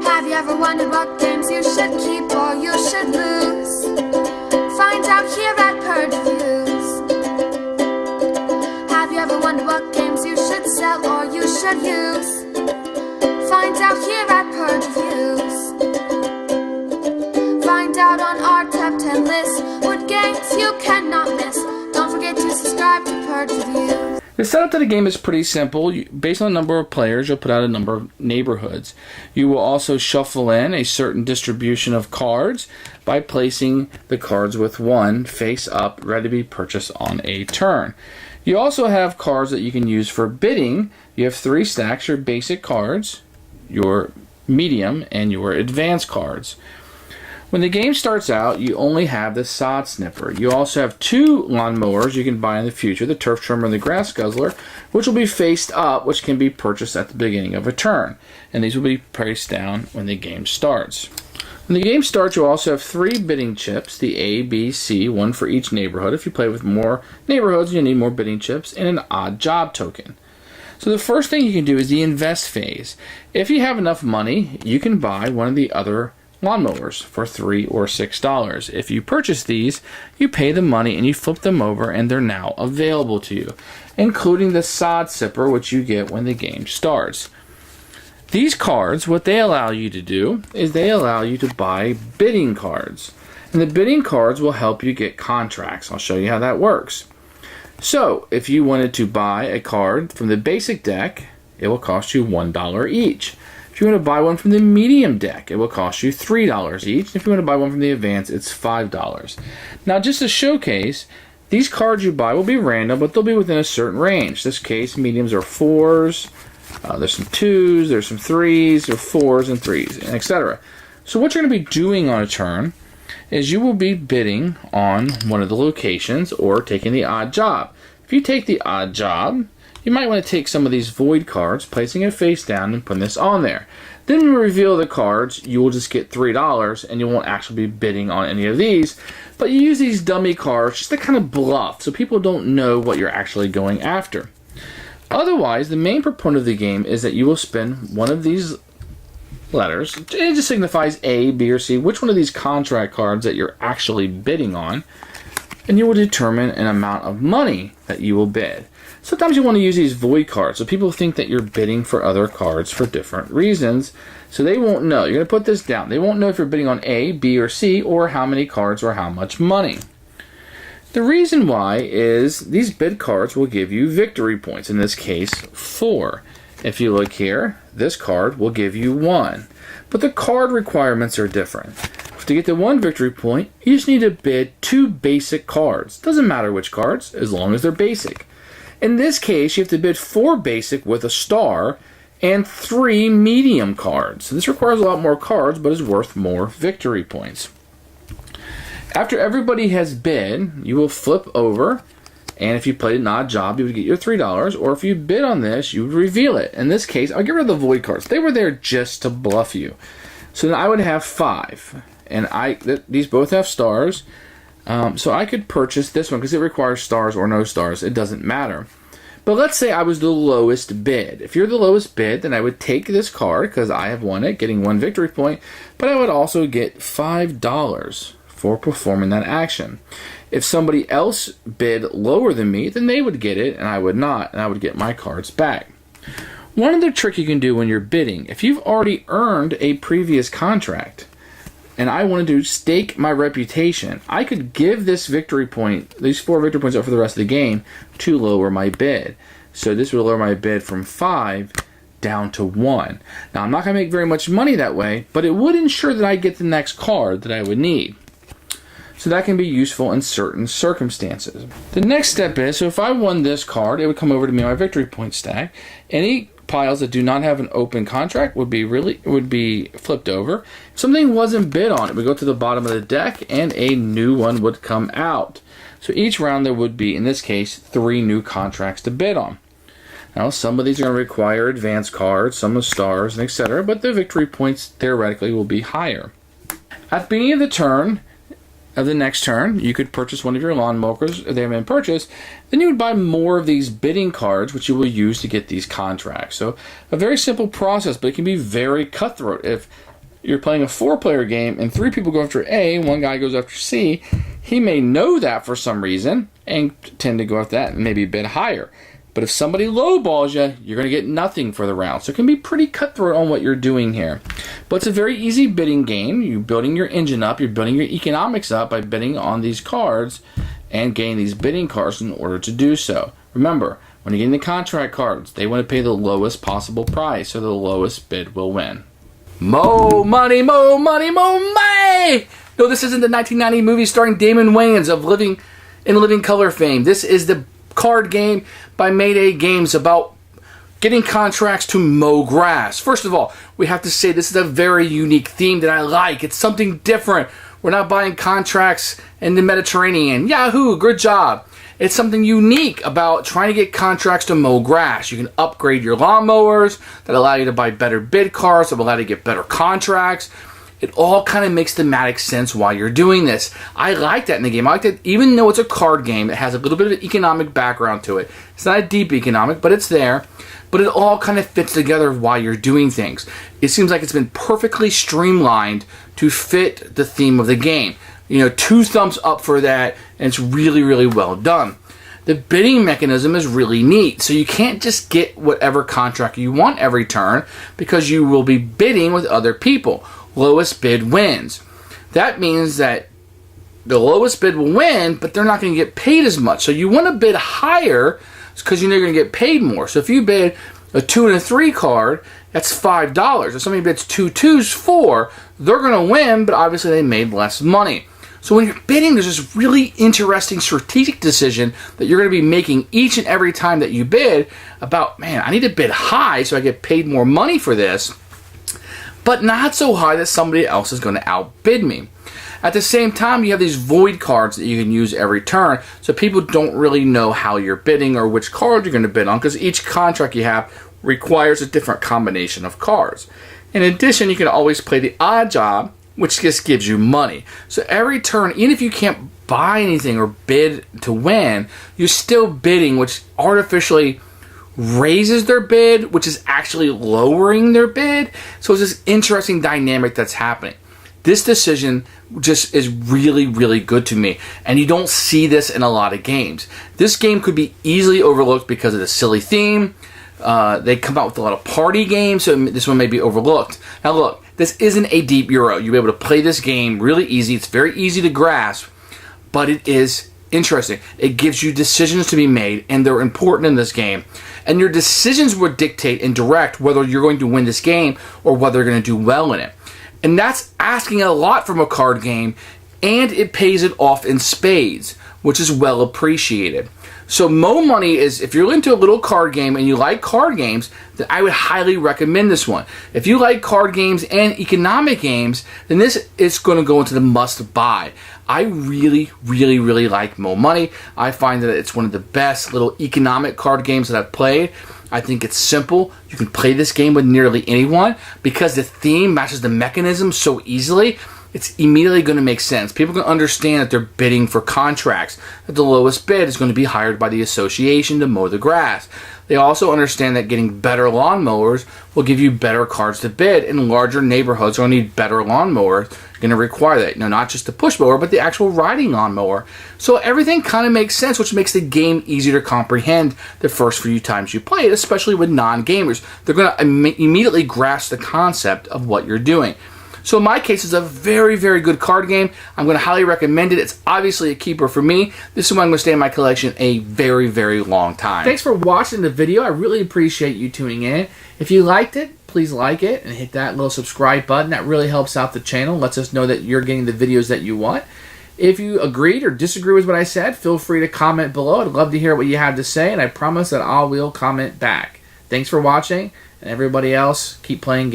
Have you ever wondered what games you should keep or you should lose? Find out here at Purge Reviews. Have you ever wondered what games you should sell or you should use? Find out here at Purge Reviews. Find out on our top 10 list what games you cannot miss. Don't forget to subscribe to Purge Reviews. The setup to the game is pretty simple. Based on the number of players, you'll put out a number of neighborhoods. You will also shuffle in a certain distribution of cards by placing the cards with one face up, ready to be purchased on a turn. You also have cards that you can use for bidding. You have 3 stacks, your basic cards, your medium, and your advanced cards. When the game starts out, you only have the sod snipper. You also have 2 lawnmowers you can buy in the future, the turf trimmer and the grass guzzler, which will be faced up, which can be purchased at the beginning of a turn. And these will be placed down when the game starts. When the game starts, you also have 3 bidding chips, the A, B, C, one for each neighborhood. If you play with more neighborhoods, you need more bidding chips, and an odd job token. So the first thing you can do is the invest phase. If you have enough money, you can buy one of the other lawnmowers for $3 or $6. If you purchase these, you pay the money and you flip them over and they're now available to you, including the sod sipper, which you get when the game starts. These cards, what they allow you to do is they allow you to buy bidding cards, and the bidding cards will help you get contracts. I'll show you how that works. So if you wanted to buy a card from the basic deck, it will cost you $1 each. If you want to buy one from the medium deck, it will cost you $3 each. If you want to buy one from the advanced, it's $5. Now, just to showcase, these cards you buy will be random, but they'll be within a certain range. In this case, mediums are 4s, there's some 2s, there's some 3s, there's 4s and 3s, and etc. So what you're going to be doing on a turn is you will be bidding on one of the locations or taking the odd job. If you take the odd job, you might want to take some of these void cards, placing it face down and putting this on there. Then when you reveal the cards, you will just get $3 and you won't actually be bidding on any of these. But you use these dummy cards just to kind of bluff so people don't know what you're actually going after. Otherwise, the main proponent of the game is that you will spend one of these letters. It just signifies A, B, or C, which one of these contract cards that you're actually bidding on, and you will determine an amount of money that you will bid. Sometimes you want to use these void cards, so people think that you're bidding for other cards for different reasons, so they won't know. You're going to put this down. They won't know if you're bidding on A, B, or C, or how many cards or how much money. The reason why is these bid cards will give you victory points, in this case 4. If you look here, this card will give you 1. But the card requirements are different. To get the 1 victory point, you just need to bid 2 basic cards. Doesn't matter which cards, as long as they're basic. In this case, you have to bid 4 basic with a star and 3 medium cards. So this requires a lot more cards, but is worth more victory points. After everybody has bid, you will flip over, and if you played an odd job, you would get your $3, or if you bid on this, you would reveal it. In this case, I'll get rid of the void cards. They were there just to bluff you. So then I would have 5, and these both have stars. So I could purchase this one because it requires stars or no stars. It doesn't matter. But let's say I was the lowest bid. If you're the lowest bid, then I would take this card because I have won it, getting 1 victory point. But I would also get $5 for performing that action. If somebody else bid lower than me, then they would get it and I would not, and I would get my cards back. One other trick you can do when you're bidding, if you've already earned a previous contract, and I wanted to stake my reputation, I could give this victory point, these 4 victory points up for the rest of the game, to lower my bid. So this would lower my bid from 5 down to 1. Now I'm not going to make very much money that way, but it would ensure that I get the next card that I would need. So that can be useful in certain circumstances. The next step is, so if I won this card, it would come over to me on my victory point stack. Any piles that do not have an open contract would be flipped over. If something wasn't bid on, it would go to the bottom of the deck and a new one would come out. So each round there would be, in this case, 3 new contracts to bid on. Now some of these are going to require advanced cards, some with stars, and etc., but the victory points theoretically will be higher. At the beginning of the turn, of the next turn, you could purchase one of your lawn mowers if they haven't been purchased. Then you would buy more of these bidding cards, which you will use to get these contracts. So a very simple process, but it can be very cutthroat. If you're playing a 4-player game and 3 people go after A, 1 guy goes after C, he may know that for some reason and tend to go after that and maybe bid higher. But if somebody lowballs you, you're going to get nothing for the round. So it can be pretty cutthroat on what you're doing here. But it's a very easy bidding game. You're building your engine up. You're building your economics up by bidding on these cards and getting these bidding cards in order to do so. Remember, when you're getting the contract cards, they want to pay the lowest possible price, so the lowest bid will win. Mow money, mow money, mow money! No, this isn't the 1990 movie starring Damon Wayans of Living Color fame. This is the card game by Mayday Games about getting contracts to mow grass. First of all, we have to say this is a very unique theme that I like. It's something different. We're not buying contracts in the Mediterranean. Yahoo, good job. It's something unique about trying to get contracts to mow grass. You can upgrade your lawnmowers that allow you to buy better bid cards, that will allow you to get better contracts. It all kind of makes thematic sense while you're doing this. I like that in the game. I like that even though it's a card game, it has a little bit of an economic background to it. It's not a deep economic, but it's there. But it all kind of fits together while you're doing things. It seems like it's been perfectly streamlined to fit the theme of the game. 2 thumbs up for that, and it's really, really well done. The bidding mechanism is really neat, so you can't just get whatever contract you want every turn because you will be bidding with other people. Lowest bid wins. That means that the lowest bid will win, but they're not going to get paid as much. So you want to bid higher because you know you're going to get paid more. So if you bid a 2 and a 3 card, that's $5. If somebody bids 2 2s, 4, they're going to win, but obviously they made less money. So when you're bidding, there's this really interesting strategic decision that you're going to be making each and every time that you bid about, man, I need to bid high so I get paid more money for this, but not so high that somebody else is going to outbid me. At the same time, you have these void cards that you can use every turn, so people don't really know how you're bidding or which card you're going to bid on, because each contract you have requires a different combination of cards. In addition, you can always play the odd job, which just gives you money. So every turn, even if you can't buy anything or bid to win, you're still bidding, which artificially raises their bid, which is actually lowering their bid. So it's this interesting dynamic that's happening. This decision just is really, really good to me. And you don't see this in a lot of games. This game could be easily overlooked because of the silly theme. They come out with a lot of party games, so this one may be overlooked. Now look, this isn't a deep Euro. You'll be able to play this game really easy. It's very easy to grasp, but it is interesting. It gives you decisions to be made, and they're important in this game. And your decisions will dictate and direct whether you're going to win this game or whether you're going to do well in it. And that's asking a lot from a card game, and it pays it off in spades, which is well appreciated. So Mow Money is, if you're into a little card game and you like card games, then I would highly recommend this one. If you like card games and economic games, then this is going to go into the must buy. I really, really, really like Mow Money. I find that it's one of the best little economic card games that I've played. I think it's simple. You can play this game with nearly anyone because the theme matches the mechanism so easily. It's immediately going to make sense. People can understand that they're bidding for contracts, that the lowest bid is going to be hired by the association to mow the grass. They also understand that getting better lawnmowers will give you better cards to bid, and larger neighborhoods are going to need better lawnmowers. You're going to require that. Not just the push mower, but the actual riding lawnmower. So everything kind of makes sense, which makes the game easier to comprehend the first few times you play it, especially with non-gamers. They're going to immediately grasp the concept of what you're doing. So in my case, it's a very, very good card game. I'm going to highly recommend it. It's obviously a keeper for me. This is one I'm going to stay in my collection a very, very long time. Thanks for watching the video. I really appreciate you tuning in. If you liked it, please like it and hit that little subscribe button. That really helps out the channel, lets us know that you're getting the videos that you want. If you agreed or disagree with what I said, feel free to comment below. I'd love to hear what you have to say, and I promise that I will comment back. Thanks for watching, and everybody else, keep playing games.